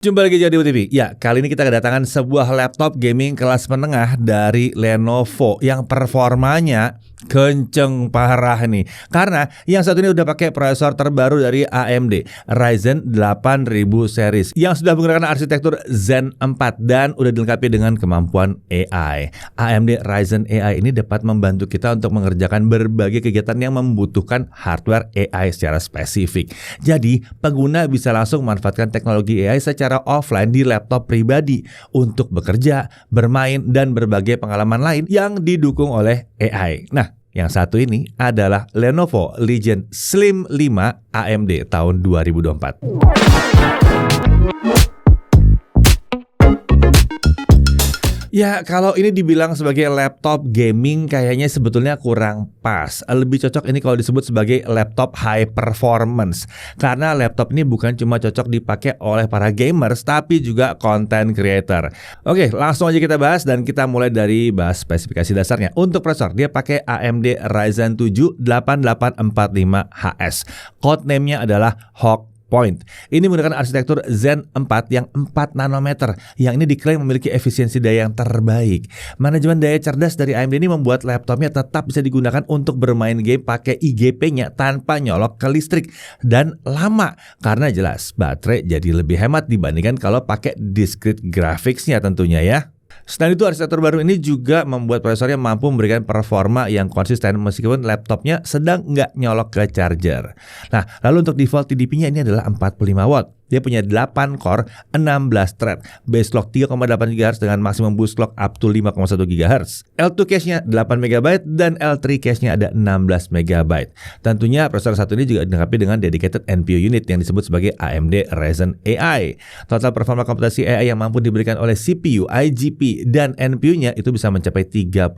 Jumpa lagi di TV. Ya, kali ini kita kedatangan sebuah laptop gaming kelas menengah dari Lenovo yang performanya kenceng parah nih. Karena yang satu ini udah pakai prosesor terbaru dari AMD, Ryzen 8000 series yang sudah menggunakan arsitektur Zen 4 dan udah dilengkapi dengan kemampuan AI. AMD Ryzen AI ini dapat membantu kita untuk mengerjakan berbagai kegiatan yang membutuhkan hardware AI secara spesifik. Jadi, pengguna bisa langsung memanfaatkan teknologi AI secara offline di laptop pribadi untuk bekerja, bermain, dan berbagai pengalaman lain yang didukung oleh AI. Nah, yang satu ini adalah Lenovo Legion Slim 5 AMD tahun 2024. Ya, kalau ini dibilang sebagai laptop gaming kayaknya sebetulnya kurang pas. Lebih cocok ini kalau disebut sebagai laptop high performance. Karena laptop ini bukan cuma cocok dipakai oleh para gamers, tapi juga content creator. Oke, langsung aja kita bahas dan kita mulai dari bahas spesifikasi dasarnya. Untuk prosesor, dia pakai AMD Ryzen 7 8845HS. Codename-nya adalah Hawk Point. Ini menggunakan arsitektur Zen 4 yang 4 nanometer, yang ini diklaim memiliki efisiensi daya yang terbaik. Manajemen daya cerdas dari AMD ini membuat laptopnya tetap bisa digunakan untuk bermain game pakai IGP-nya tanpa nyolok ke listrik dan lama, karena jelas baterai jadi lebih hemat dibandingkan kalau pakai discrete graphics-nya tentunya ya. Selain itu, arsitektur baru ini juga membuat prosesornya mampu memberikan performa yang konsisten meskipun laptopnya sedang nggak nyolok ke charger. Nah, lalu untuk default TDP-nya ini adalah 45 watt. Dia punya 8 core, 16 thread, base clock 3,8 GHz dengan maksimum boost clock up to 5,1 GHz. L2 cache-nya 8 MB dan L3 cache-nya ada 16 MB. Tentunya prosesor satu ini juga dilengkapi dengan dedicated NPU unit yang disebut sebagai AMD Ryzen AI. Total performa komputasi AI yang mampu diberikan oleh CPU, IGP, dan NPU-nya itu bisa mencapai 38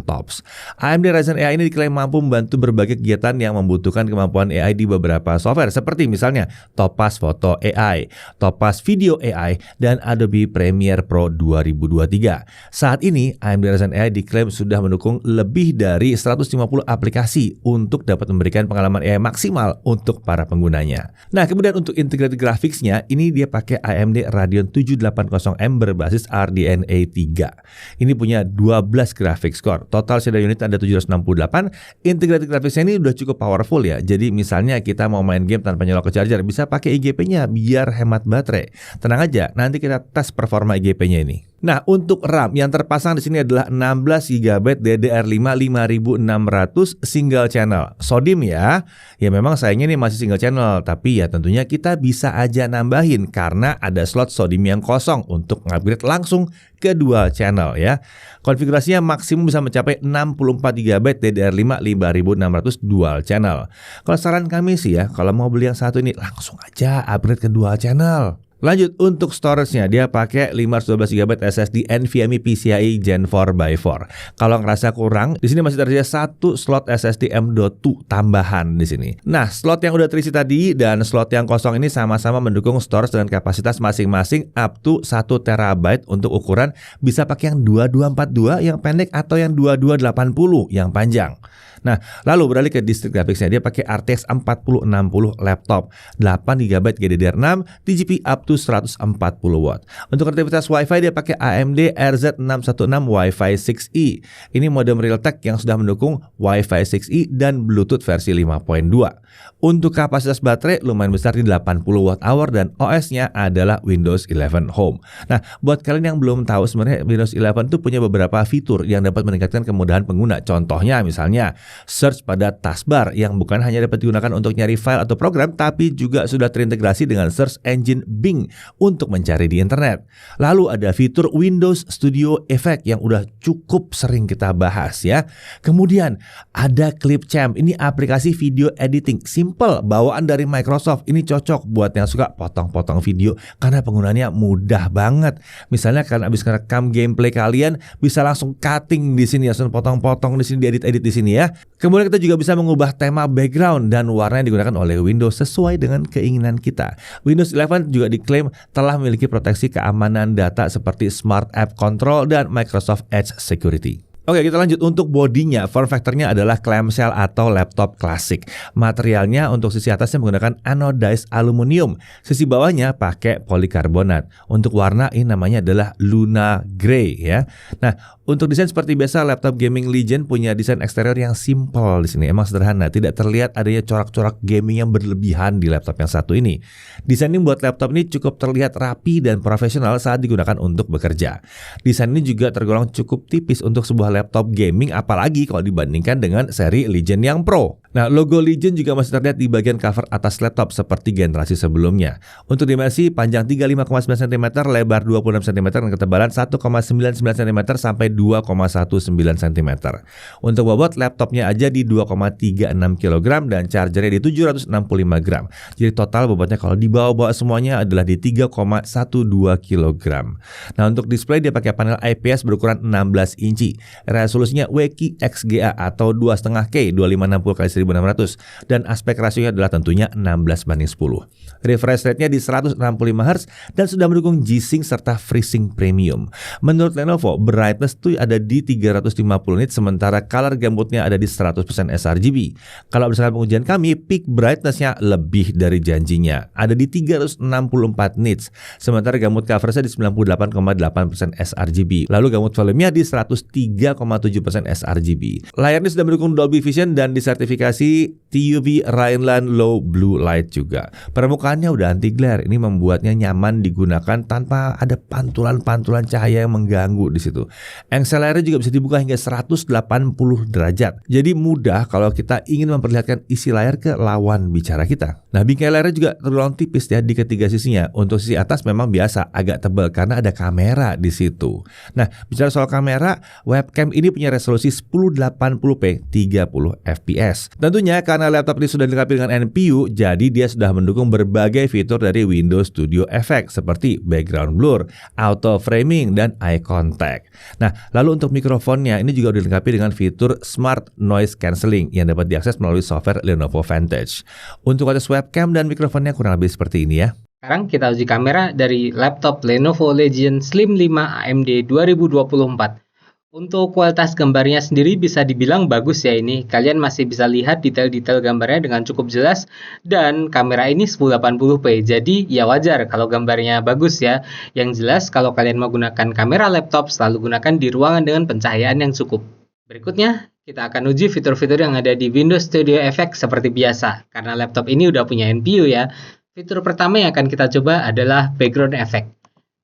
TOPS. AMD Ryzen AI ini diklaim mampu membantu berbagai kegiatan yang membutuhkan kemampuan AI di beberapa software seperti misalnya Topaz Photo AI, Topaz Video AI, dan Adobe Premiere Pro 2023. Saat ini, AMD Ryzen AI diklaim sudah mendukung lebih dari 150 aplikasi untuk dapat memberikan pengalaman AI maksimal untuk para penggunanya. Nah, kemudian untuk integrated graphics-nya, ini dia pakai AMD Radeon 780M berbasis RDNA 3. Ini punya 12 graphics core. Total shader unit ada 768. Integrated graphics-nya ini udah cukup powerful ya. Jadi misalnya kita mau main game tanpa nyolok ke charger, bisa pakai IGP-nya biar hemat baterai. Tenang aja, nanti kita tes performa IGP-nya ini. Nah, untuk RAM yang terpasang di sini adalah 16 GB DDR5 5600 single channel. SODIMM ya. Ya memang sayangnya ini masih single channel, tapi ya tentunya kita bisa aja nambahin karena ada slot SODIMM yang kosong untuk upgrade langsung ke dual channel ya. Konfigurasinya maksimum bisa mencapai 64 GB DDR5 5600 dual channel. Kalau saran kami sih ya, kalau mau beli yang satu ini langsung aja upgrade ke dual channel. Lanjut untuk storage-nya, dia pakai 512 GB SSD NVMe PCIe Gen 4x4. Kalau ngerasa kurang, di sini masih tersedia satu slot SSD M.2 tambahan di sini. Nah, slot yang udah terisi tadi dan slot yang kosong ini sama-sama mendukung storage dengan kapasitas masing-masing up to 1 TB untuk ukuran bisa pakai yang 2242 yang pendek atau yang 2280 yang panjang. Nah, lalu beralih ke discrete graphics-nya, dia pakai RTX 4060 laptop, 8 GB GDDR6, TGP up to 140 watt. Untuk aktivitas Wi-Fi dia pakai AMD RZ616 Wi-Fi 6E. Ini modem Realtek yang sudah mendukung Wi-Fi 6E dan Bluetooth versi 5.2. Untuk kapasitas baterai lumayan besar di 80 Wh dan OS-nya adalah Windows 11 Home. Nah, buat kalian yang belum tahu sebenarnya Windows 11 itu punya beberapa fitur yang dapat meningkatkan kemudahan pengguna. Contohnya misalnya search pada taskbar yang bukan hanya dapat digunakan untuk nyari file atau program, tapi juga sudah terintegrasi dengan search engine Bing untuk mencari di internet. Lalu ada fitur Windows Studio Effect yang udah cukup sering kita bahas ya. Kemudian ada Clipchamp, ini aplikasi video editing simple bawaan dari Microsoft. Ini cocok buat yang suka potong-potong video karena penggunaannya mudah banget. Misalnya kalian habis ngerekam gameplay kalian, bisa langsung cutting di sini, langsung potong-potong di sini, diedit-edit di sini ya. Kemudian kita juga bisa mengubah tema background dan warna yang digunakan oleh Windows sesuai dengan keinginan kita. Windows 11 juga diklaim telah memiliki proteksi keamanan data seperti Smart App Control dan Microsoft Edge Security. Oke, kita lanjut. Untuk bodinya, form factornya adalah clamshell atau laptop klasik. Materialnya untuk sisi atasnya menggunakan anodized aluminium. Sisi bawahnya pakai polikarbonat. Untuk warna ini namanya adalah Luna Grey ya. Nah, untuk desain seperti biasa, laptop gaming Legion punya desain eksterior yang simple di sini. Emang sederhana, tidak terlihat adanya corak-corak gaming yang berlebihan di laptop yang satu ini. Desain ini membuat laptop ini cukup terlihat rapi dan profesional saat digunakan untuk bekerja. Desain ini juga tergolong cukup tipis untuk sebuah laptop gaming, apalagi kalau dibandingkan dengan seri Legion yang Pro. Nah, logo Legion juga masih terlihat di bagian cover atas laptop seperti generasi sebelumnya. Untuk dimensi, panjang 35,9 cm, lebar 26 cm, dan ketebalan 1,99 cm sampai 2,19 cm. Untuk bobot, laptopnya aja di 2,36 kg dan chargernya di 765 gram. Jadi total bobotnya kalau dibawa-bawa semuanya adalah di 3,12 kg. Nah, untuk display dia pakai panel IPS berukuran 16 inci. Resolusinya WQXGA atau 2,5K 2560x1600 dan aspek rasionya adalah tentunya 16:10. Refresh rate-nya di 165 Hz dan sudah mendukung G-Sync serta FreeSync Premium. Menurut Lenovo, brightness tuh ada di 350 nit sementara color gamutnya ada di 100% sRGB. Kalau berdasarkan pengujian kami, peak brightness-nya lebih dari janjinya, ada di 364 nits, sementara gamut coverage-nya di 98,8% sRGB. Lalu gamut volume-nya di 103,7% sRGB. Layarnya sudah mendukung Dolby Vision dan disertifikasi TUV Rhineland Low Blue Light juga. Permukaannya udah anti glare, ini membuatnya nyaman digunakan tanpa ada pantulan-pantulan cahaya yang mengganggu di situ. Engsel layarnya juga bisa dibuka hingga 180 derajat. Jadi mudah kalau kita ingin memperlihatkan isi layar ke lawan bicara kita. Nah, bingkai layarnya juga tergolong tipis ya di ketiga sisinya. Untuk sisi atas memang biasa agak tebal karena ada kamera di situ. Nah, bicara soal kamera, webcam ini punya resolusi 1080p 30 fps. Tentunya karena laptop ini sudah dilengkapi dengan NPU, jadi dia sudah mendukung berbagai fitur dari Windows Studio Effects seperti background blur, auto framing, dan eye contact. Nah, lalu untuk mikrofonnya ini juga dilengkapi dengan fitur Smart Noise Cancelling yang dapat diakses melalui software Lenovo Vantage. Untuk kualitas webcam dan mikrofonnya kurang lebih seperti ini ya. Sekarang kita uji kamera dari laptop Lenovo Legion Slim 5 AMD 2024. Untuk kualitas gambarnya sendiri bisa dibilang bagus ya ini. Kalian masih bisa lihat detail-detail gambarnya dengan cukup jelas dan kamera ini 1080p. Jadi ya wajar kalau gambarnya bagus ya. Yang jelas kalau kalian mau gunakan kamera laptop selalu gunakan di ruangan dengan pencahayaan yang cukup. Berikutnya kita akan uji fitur-fitur yang ada di Windows Studio Effects seperti biasa. Karena laptop ini udah punya NPU ya. Fitur pertama yang akan kita coba adalah background effect.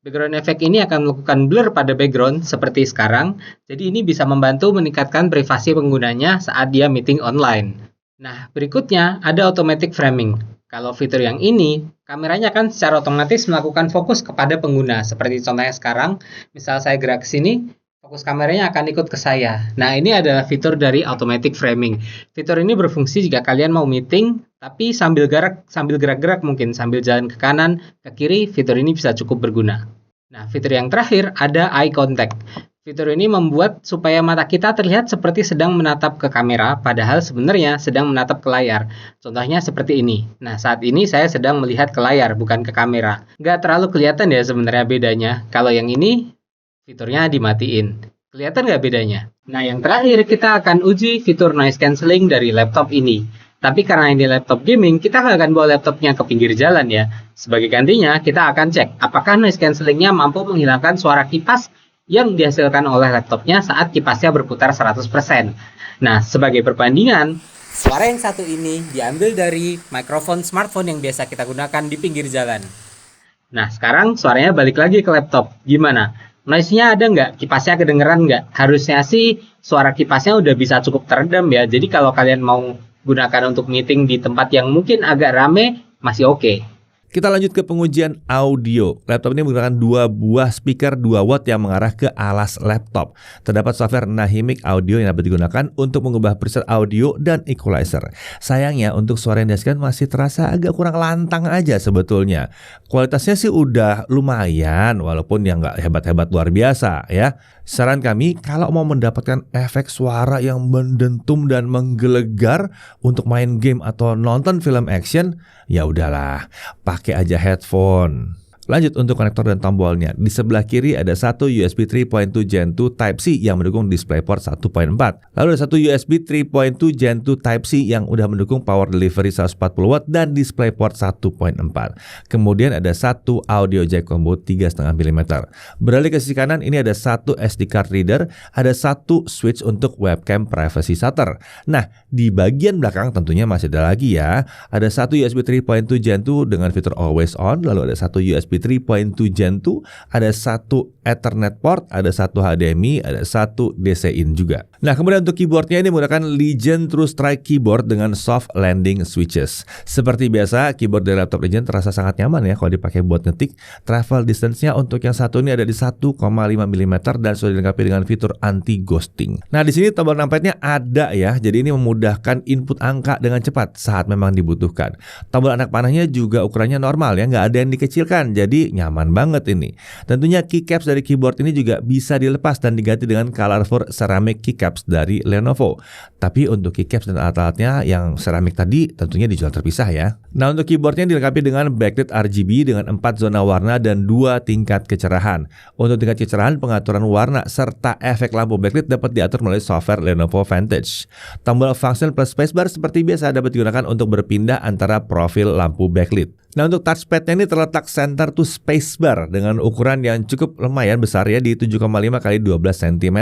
Background effect ini akan melakukan blur pada background seperti sekarang, jadi ini bisa membantu meningkatkan privasi penggunanya saat dia meeting online. Nah, berikutnya ada automatic framing. Kalau fitur yang ini, kameranya akan secara otomatis melakukan fokus kepada pengguna. Seperti contohnya sekarang, misal saya gerak ke sini, fokus kameranya akan ikut ke saya. Nah, ini adalah fitur dari automatic framing. Fitur ini berfungsi jika kalian mau meeting, tapi sambil gerak-gerak mungkin, sambil jalan ke kanan, ke kiri, fitur ini bisa cukup berguna. Nah, fitur yang terakhir ada eye contact. Fitur ini membuat supaya mata kita terlihat seperti sedang menatap ke kamera, padahal sebenarnya sedang menatap ke layar. Contohnya seperti ini. Nah, saat ini saya sedang melihat ke layar, bukan ke kamera. Nggak terlalu kelihatan ya sebenarnya bedanya. Kalau yang ini, fiturnya dimatiin. Kelihatan nggak bedanya? Nah, yang terakhir kita akan uji fitur noise cancelling dari laptop ini. Tapi karena ini laptop gaming, kita nggak akan bawa laptopnya ke pinggir jalan ya. Sebagai gantinya, kita akan cek apakah noise cancellingnya mampu menghilangkan suara kipas yang dihasilkan oleh laptopnya saat kipasnya berputar 100%. Nah, sebagai perbandingan, suara yang satu ini diambil dari mikrofon smartphone yang biasa kita gunakan di pinggir jalan. Nah, sekarang suaranya balik lagi ke laptop. Gimana? Noise-nya ada nggak? Kipasnya kedengeran nggak? Harusnya sih suara kipasnya udah bisa cukup teredam ya. Jadi kalau kalian mau gunakan untuk meeting di tempat yang mungkin agak rame, masih oke. Kita lanjut ke pengujian audio. Laptop ini menggunakan 2 buah speaker 2 watt yang mengarah ke alas laptop. Terdapat software Nahimic Audio yang dapat digunakan untuk mengubah preset audio dan equalizer. Sayangnya untuk suara yang dihasilkan masih terasa agak kurang lantang aja sebetulnya. Kualitasnya sih udah lumayan walaupun yang nggak hebat-hebat luar biasa ya. Saran kami kalau mau mendapatkan efek suara yang mendentum dan menggelegar untuk main game atau nonton film action, ya udahlah, pakai aja headphone. Lanjut untuk konektor dan tombolnya. Di sebelah kiri ada satu USB 3.2 Gen 2 Type-C yang mendukung DisplayPort 1.4. Lalu ada satu USB 3.2 Gen 2 Type-C yang udah mendukung power delivery 140 watt dan DisplayPort 1.4. Kemudian ada satu audio jack combo 3,5 mm. Beralih ke sisi kanan, ini ada satu SD card reader, ada satu switch untuk webcam privacy shutter. Nah, di bagian belakang tentunya masih ada lagi ya. Ada satu USB 3.2 Gen 2 dengan fitur always on, lalu ada satu USB 3.2 Gen 2, ada satu Ethernet port, ada satu HDMI, ada satu DC in juga. Nah, kemudian untuk keyboardnya ini menggunakan Legion True Strike keyboard dengan soft landing switches. Seperti biasa, keyboard dari laptop Legion terasa sangat nyaman ya kalau dipakai buat ngetik. Travel distance-nya untuk yang satu ini ada di 1,5 mm dan sudah dilengkapi dengan fitur anti ghosting. Nah, di sini tombol numpad-nya ada ya, jadi ini memudahkan input angka dengan cepat saat memang dibutuhkan. Tombol anak panahnya juga ukurannya normal ya, nggak ada yang dikecilkan, jadi nyaman banget ini. Tentunya keycaps dari keyboard ini juga bisa dilepas dan diganti dengan colorful ceramic keycaps dari Lenovo. Tapi untuk keycaps dan alat-alatnya yang ceramic tadi tentunya dijual terpisah ya. Nah, untuk keyboardnya dilengkapi dengan backlit RGB dengan 4 zona warna dan 2 tingkat kecerahan. Untuk tingkat kecerahan, pengaturan warna serta efek lampu backlit dapat diatur melalui software Lenovo Vantage. Tombol function plus spacebar seperti biasa dapat digunakan untuk berpindah antara profil lampu backlit. Nah, untuk touchpad-nya ini terletak center to spacebar dengan ukuran yang cukup lumayan besar ya, di 7,5 x 12 cm.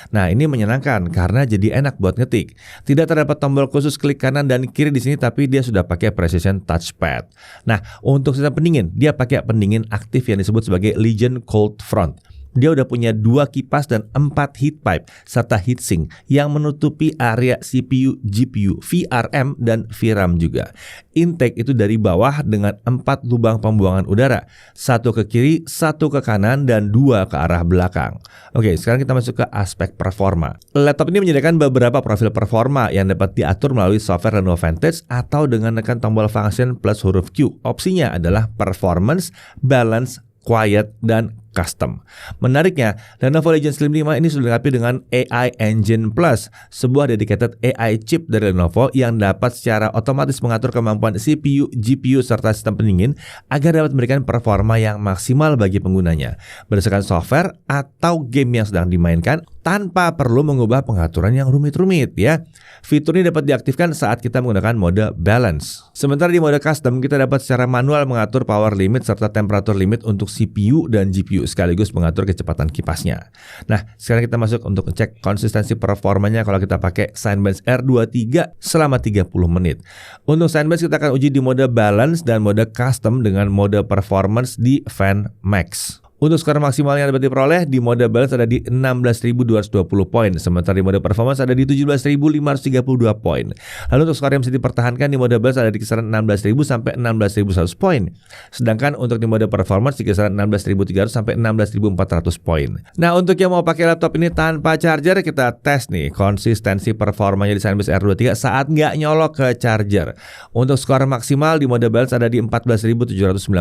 Nah, ini menyenangkan karena jadi enak buat ngetik. Tidak terdapat tombol khusus klik kanan dan kiri di sini, tapi dia sudah pakai precision touchpad. Nah, untuk sistem pendingin, dia pakai pendingin aktif yang disebut sebagai Legion Cold Front. Dia udah punya 2 kipas dan 4 heat pipe serta heatsink yang menutupi area CPU, GPU, VRM dan VRAM juga. Intake itu dari bawah dengan 4 lubang pembuangan udara, 1 ke kiri, 1 ke kanan dan 2 ke arah belakang. Oke, sekarang kita masuk ke aspek performa. Laptop ini menyediakan beberapa profil performa yang dapat diatur melalui software Lenovo Vantage atau dengan tekan tombol function plus huruf Q. Opsinya adalah performance, balance, quiet, dan custom. Menariknya, Lenovo Legion Slim 5 ini sudah dilengkapi dengan AI Engine Plus, sebuah dedicated AI chip dari Lenovo yang dapat secara otomatis mengatur kemampuan CPU, GPU, serta sistem pendingin agar dapat memberikan performa yang maksimal bagi penggunanya berdasarkan software atau game yang sedang dimainkan tanpa perlu mengubah pengaturan yang rumit-rumit ya. Fitur ini dapat diaktifkan saat kita menggunakan mode balance. Sementara di mode custom kita dapat secara manual mengatur power limit serta temperatur limit untuk CPU dan GPU sekaligus mengatur kecepatan kipasnya. Nah, sekarang kita masuk untuk cek konsistensi performanya kalau kita pakai Cinebench R23 selama 30 menit. Untuk Cinebench kita akan uji di mode balance dan mode custom dengan mode performance di Fan Max. Untuk skor maksimal yang dapat diperoleh di mode balance ada di 16.220 poin, sementara di mode performance ada di 17.532 poin. Lalu untuk skor yang bisa dipertahankan di mode balance ada di kisaran 16.000 sampai 16.100 poin. Sedangkan untuk di mode performance di kisaran 16.300 sampai 16.400 poin. Nah, untuk yang mau pakai laptop ini tanpa charger, kita tes nih konsistensi performanya di Cinebench R23 saat nggak nyolok ke charger. Untuk skor maksimal di mode balance ada di 14.799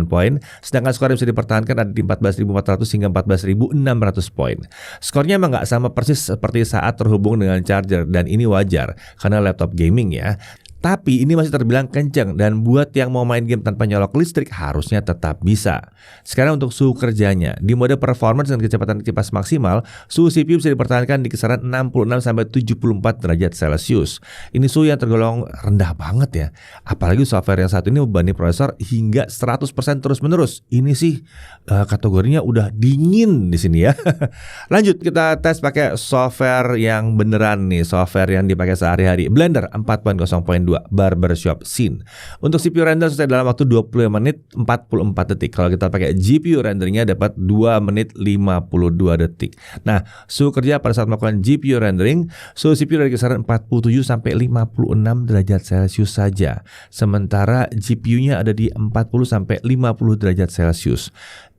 poin, sedangkan skor yang bisa dipertahankan ada di 14.400 hingga 14.600 poin. Skornya emang nggak sama persis seperti saat terhubung dengan charger, dan ini wajar karena laptop gaming ya. Tapi ini masih terbilang kenceng dan buat yang mau main game tanpa nyolok listrik harusnya tetap bisa. Sekarang untuk suhu kerjanya, di mode performance dengan kecepatan kipas maksimal, suhu CPU bisa dipertahankan di kisaran 66 sampai 74 derajat Celcius. Ini suhu yang tergolong rendah banget ya. Apalagi software yang satu ini membebani prosesor hingga 100% terus-menerus. Ini sih kategorinya udah dingin di sini ya. Lanjut kita tes pakai software yang beneran nih, software yang dipakai sehari-hari. Blender 4.0.2 Barbershop Scene. Untuk CPU render selesai dalam waktu 20 menit 44 detik. Kalau kita pakai GPU renderingnya dapat 2 menit 52 detik. Nah, suhu kerja pada saat melakukan GPU rendering, suhu CPU dari kisaran 47 sampai 56 derajat Celcius saja. Sementara GPU-nya ada di 40 sampai 50 derajat Celcius.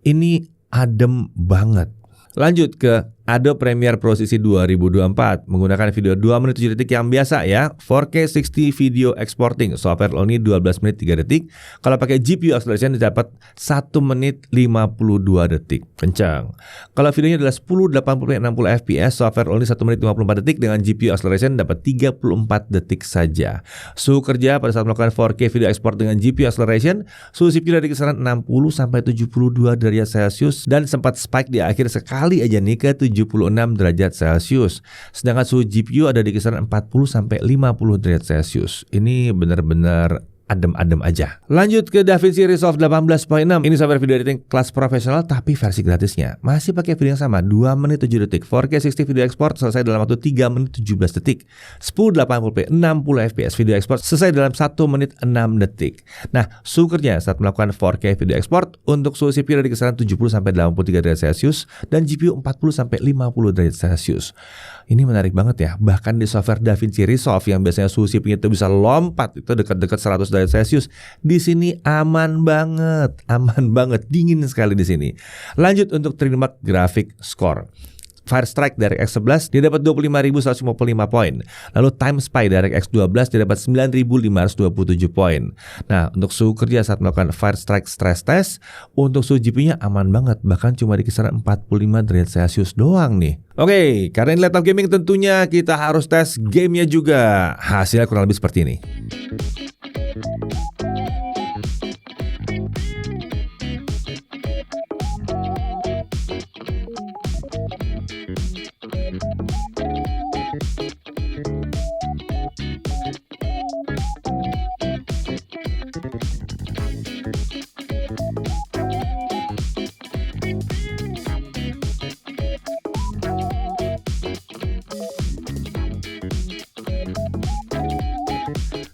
Ini adem banget. Lanjut ke Adobe Premiere Pro CC 2024 menggunakan video 2 menit 7 detik yang biasa ya, 4K 60 video exporting, software only 12 menit 3 detik. Kalau pakai GPU acceleration dapat 1 menit 52 detik. Kencang. Kalau videonya adalah 1080p 60 fps, software only 1 menit 54 detik, dengan GPU acceleration dapat 34 detik saja. Suhu kerja pada saat melakukan 4K video export dengan GPU acceleration, suhu CPU dari kisaran 60 sampai 72 derajat Celcius dan sempat spike di akhir sekali aja nih ke 76 derajat Celcius. Sedangkan suhu GPU ada di kisaran 40 sampai 50 derajat Celcius. Ini benar-benar adem-adem aja. Lanjut ke DaVinci Resolve 18.6. Ini software video editing kelas profesional tapi versi gratisnya. Masih pakai video yang sama, 2 menit 7 detik. 4K 60 video export selesai dalam waktu 3 menit 17 detik. 1080p 60 fps video export selesai dalam 1 menit 6 detik. Nah, suhu kerja saat melakukan 4K video export untuk suhu CPU dari kisaran 70 sampai 83 derajat Celcius dan GPU 40 sampai 50 derajat Celcius. Ini menarik banget ya. Bahkan di software DaVinci Resolve yang biasanya suhu CPU itu bisa lompat itu dekat-dekat 100 derajat Celcius, di sini aman banget, dingin sekali di sini. Lanjut untuk Trimark Graphic Score. Firestrike DirectX 11 dia dapat 25.155 poin. Lalu Time Spy DirectX 12 dia dapat 9.527 poin. Nah, untuk suhu kerja saat melakukan Firestrike stress test, untuk suhu GPU-nya aman banget, bahkan cuma di kisaran 45 derajat Celcius doang nih. Oke, karena ini laptop gaming tentunya kita harus tes gamenya juga. Hasilnya kurang lebih seperti ini.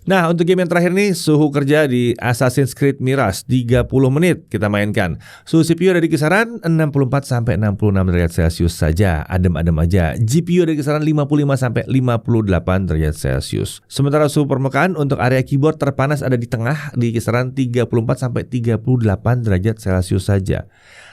Nah, untuk game yang terakhir nih, suhu kerja di Assassin's Creed Mirage 30 menit kita mainkan. Suhu CPU ada di kisaran 64 sampai 66 derajat Celcius saja, adem-adem aja. GPU ada di kisaran 55 sampai 58 derajat Celcius. Sementara suhu permukaan untuk area keyboard terpanas ada di tengah di kisaran 34 sampai 38 derajat Celcius saja.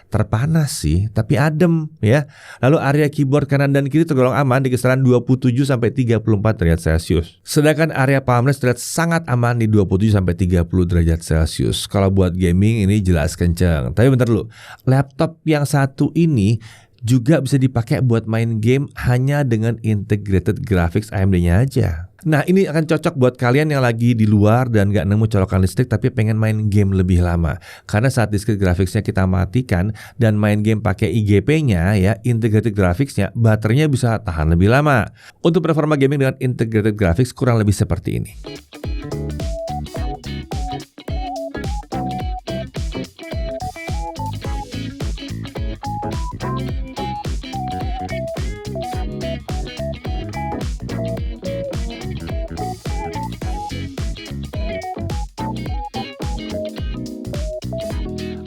Terpanas sih, tapi adem ya. Lalu area keyboard kanan dan kiri tergolong aman di kisaran 27 sampai 34 derajat Celcius. Sedangkan area palm rest terlihat sangat aman di 27 sampai 30 derajat Celcius. Kalau buat gaming ini jelas kenceng. Tapi bentar dulu, laptop yang satu ini juga bisa dipakai buat main game hanya dengan integrated graphics AMD-nya aja. Nah, ini akan cocok buat kalian yang lagi di luar dan gak nemu colokan listrik tapi pengen main game lebih lama. Karena saat discrete graphics-nya kita matikan dan main game pakai IGP-nya ya, integrated graphics-nya, baterainya bisa tahan lebih lama. Untuk performa gaming dengan integrated graphics kurang lebih seperti ini.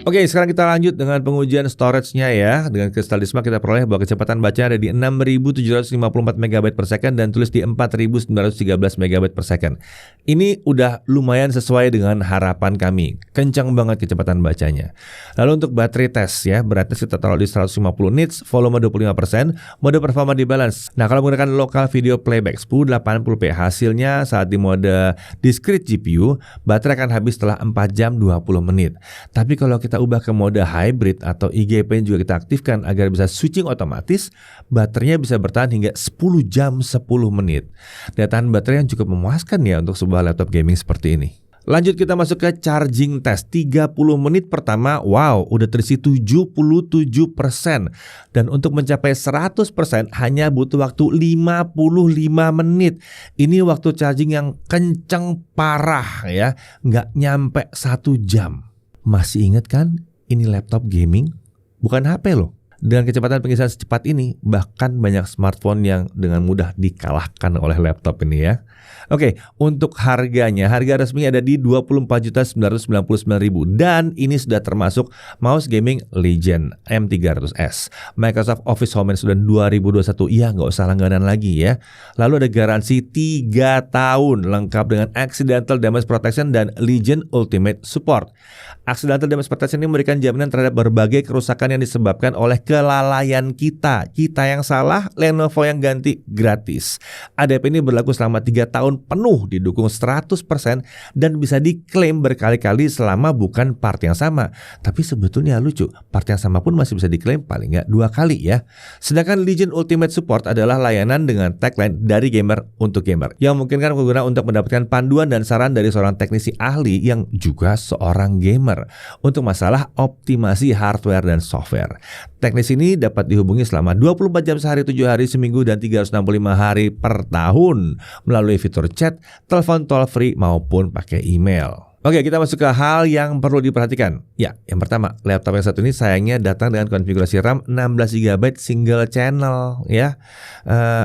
Oke, sekarang kita lanjut dengan pengujian storage-nya ya. Dengan Crystal-Disma kita peroleh bahwa kecepatan baca ada di 6.754 MB per second dan tulis di 4.913 MB per second. Ini udah lumayan sesuai dengan harapan kami. Kencang banget kecepatan bacanya. Lalu untuk baterai test ya, brightness kita taruh di 150 nits, volume 25%, mode performa di balance. Nah, kalau menggunakan local video playback 1080p, hasilnya saat di mode discrete GPU, baterai akan habis setelah 4 jam 20 menit. Tapi kalau kita ubah ke mode hybrid atau IGP juga kita aktifkan agar bisa switching otomatis, baterainya bisa bertahan hingga 10 jam 10 menit. Daya tahan baterai yang cukup memuaskan ya untuk sebuah laptop gaming seperti ini. Lanjut kita masuk ke charging test. 30 menit pertama, wow, udah terisi 77%. Dan untuk mencapai 100% hanya butuh waktu 55 menit. Ini waktu charging yang kenceng parah ya, nggak nyampe 1 jam. Masih ingat kan? Ini laptop gaming, bukan HP loh. Dengan kecepatan pengisian secepat ini, bahkan banyak smartphone yang dengan mudah dikalahkan oleh laptop ini ya. Oke, untuk harganya, harga resmi ada di 24.999.000 dan ini sudah termasuk mouse gaming Legend M300S. Microsoft Office Home Student 2021, ya nggak usah langganan lagi ya. Lalu ada garansi 3 tahun lengkap dengan Accidental Damage Protection dan Legend Ultimate Support. Accidental Damage Protection ini memberikan jaminan terhadap berbagai kerusakan yang disebabkan oleh kelalaian kita yang salah, Lenovo yang ganti gratis. ADP ini berlaku selama 3 tahun penuh, didukung 100% dan bisa diklaim berkali-kali selama bukan part yang sama. Tapi sebetulnya lucu, part yang sama pun masih bisa diklaim paling nggak 2 kali ya. Sedangkan Legion Ultimate Support adalah layanan dengan tagline dari gamer untuk gamer, yang memungkinkan pengguna untuk mendapatkan panduan dan saran dari seorang teknisi ahli yang juga seorang gamer untuk masalah optimasi hardware dan software. Teknis ini dapat dihubungi selama 24 jam sehari, 7 hari seminggu, dan 365 hari per tahun melalui fitur chat, telepon toll free maupun pakai email. Oke, kita masuk ke hal yang perlu diperhatikan. Ya, yang pertama, laptop yang satu ini sayangnya datang dengan konfigurasi RAM 16 GB single channel ya.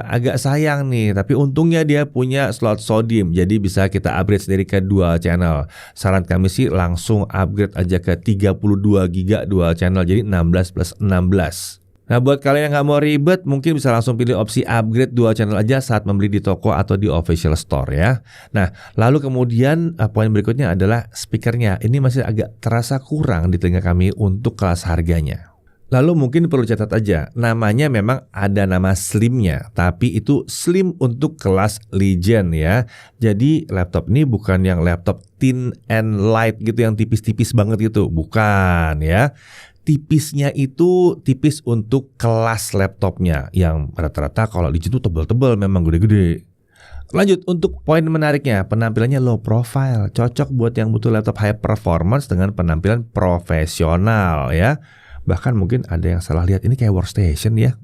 Agak sayang nih, tapi untungnya dia punya slot SODIMM, jadi bisa kita upgrade sendiri ke dual channel. Saran kami sih langsung upgrade aja ke 32 GB dual channel, jadi 16 plus 16. Nah, buat kalian yang nggak mau ribet, mungkin bisa langsung pilih opsi upgrade dual channel aja saat membeli di toko atau di official store ya. Nah, lalu kemudian poin berikutnya adalah speakernya. Ini masih agak terasa kurang di telinga kami untuk kelas harganya. Lalu mungkin perlu catat aja, namanya memang ada nama slimnya, tapi itu slim untuk kelas Legion ya. Jadi laptop ini bukan yang laptop thin and light gitu yang tipis-tipis banget gitu, bukan ya. Tipisnya itu tipis untuk kelas laptopnya, yang rata-rata kalau Legion itu tebal-tebal, memang gede-gede. Lanjut, untuk poin menariknya, penampilannya low profile, cocok buat yang butuh laptop high performance dengan penampilan profesional ya. Bahkan mungkin ada yang salah lihat, ini kayak workstation ya.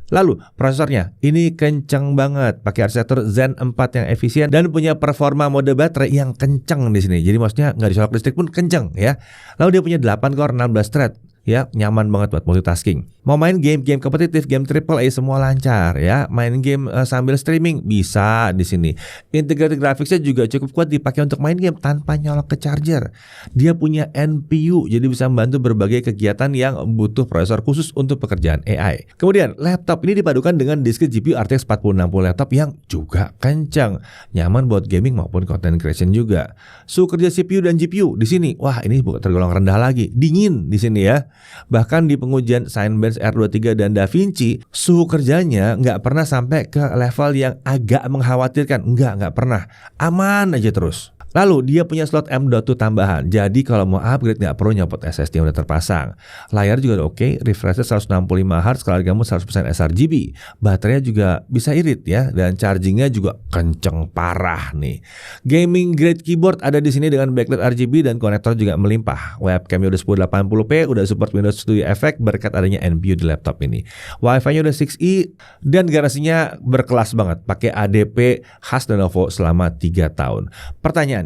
Lalu prosesornya ini kenceng banget, pakai arsitektur Zen 4 yang efisien dan punya performa mode baterai yang kenceng di sini. Jadi maksudnya nggak disolok listrik pun kenceng ya. Lalu dia punya 8 core 16 thread. Ya, nyaman banget buat multitasking. Mau main game kompetitif, game AAA semua lancar ya. Main game sambil streaming bisa di sini. Integrated graphicsnya juga cukup kuat dipakai untuk main game tanpa nyolok ke charger. Dia punya NPU, jadi bisa membantu berbagai kegiatan yang butuh prosesor khusus untuk pekerjaan AI. Kemudian laptop ini dipadukan dengan disk GPU RTX 4060 laptop yang juga kencang, nyaman buat gaming maupun content creation juga. Suhu kerja CPU dan GPU di sini, wah ini tergolong rendah lagi, dingin di sini ya. Bahkan di pengujian Cinebench R23 dan DaVinci, suhu kerjanya nggak pernah sampai ke level yang agak mengkhawatirkan. Nggak pernah. Aman aja terus. Lalu dia punya slot M.2 tambahan, jadi kalau mau upgrade nggak perlu nyopot SSD yang udah terpasang. Layar juga udah oke, refresh 165Hz, color gamut 100% sRGB. Baterainya juga bisa irit ya, dan chargingnya juga kenceng parah nih. Gaming grade keyboard ada di sini dengan backlight RGB dan konektor juga melimpah. Webcamnya udah 1080p, udah support Windows Studio Effect berkat adanya NPU di laptop ini. Wi-Fi-nya udah 6E dan garansinya berkelas banget, pakai ADP khas Lenovo selama 3 tahun. Pertanyaannya,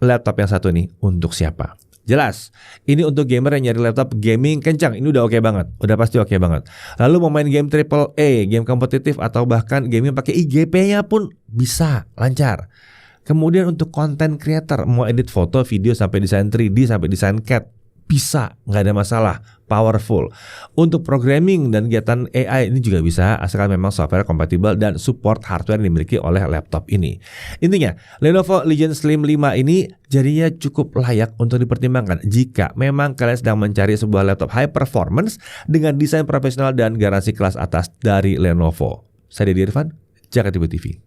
laptop yang satu ini untuk siapa? Jelas, ini untuk gamer yang nyari laptop gaming kencang. Ini udah oke banget, udah pasti oke banget. Lalu mau main game AAA, game kompetitif, atau bahkan gaming pakai IGP-nya pun bisa lancar. Kemudian untuk content creator, mau edit foto, video, sampai desain 3D, sampai desain CAD, bisa, nggak ada masalah, powerful. Untuk programming dan kegiatan AI ini juga bisa, asalkan memang software kompatibel dan support hardware yang dimiliki oleh laptop ini. Intinya, Lenovo Legion Slim 5 ini jadinya cukup layak untuk dipertimbangkan jika memang kalian sedang mencari sebuah laptop high performance dengan desain profesional dan garansi kelas atas dari Lenovo. Saya Deddy Irfan, Jakarta TV.